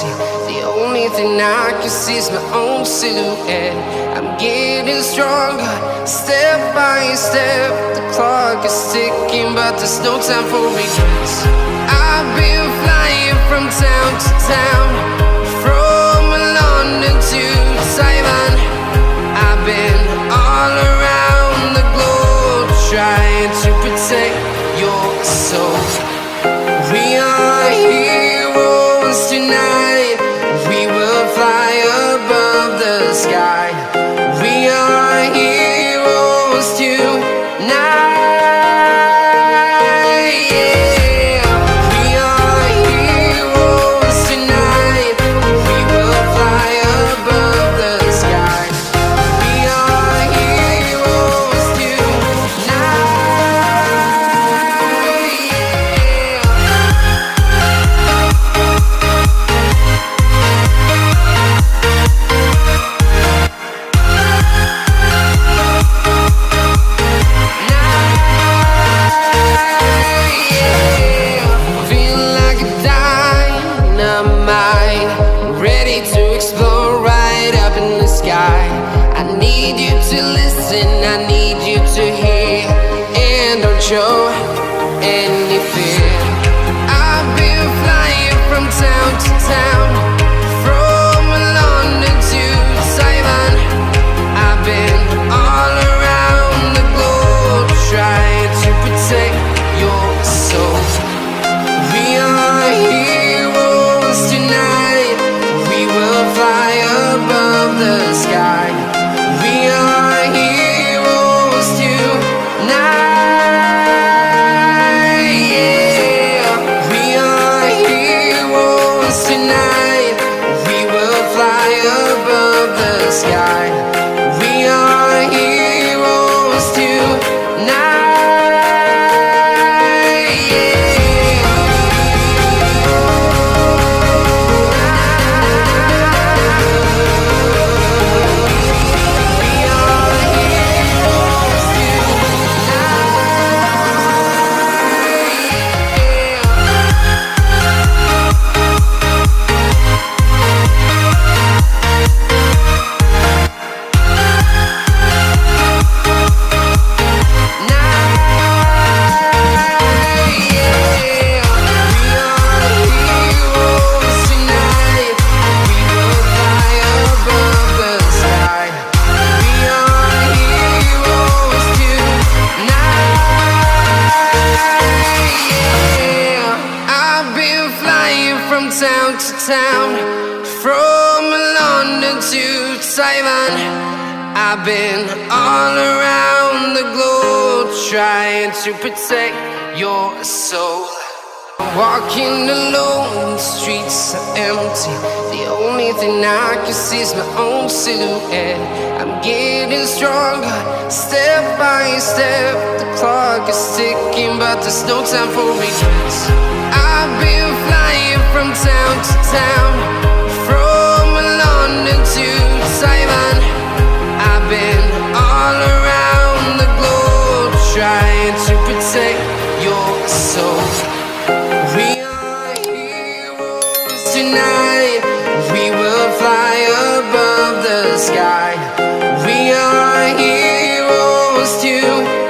empty. The only thing I can see is my own silhouette. I'm getting stronger, step by step. The clock is ticking, but there's no time for regrets. I've been flying from town to town, from London to Taiwan. I've been all around the globe, trying to protect your soul. We are heroes tonight. We will fly above the sky. We are heroes tonight. Yeah. We are heroes tonight. We will fly above the sky. We are heroes tonight. I need you to hear and don't show any fear. I've been flying from town to town, from London to Taiwan. I've been all around the globe, trying to protect your soul. We are heroes tonight. We will fly above the sky. We are heroes tonight. Yeah. We are heroes tonight. We will fly above the sky. We are heroes tonight. Town to town, from London to Taiwan. I've been all around the globe, trying to protect your soul. Walking alone, the streets are empty. The only thing I can see is my own silhouette. I'm getting stronger, step by step. The clock is ticking, but there's no time for regrets. I've been flying from town to town,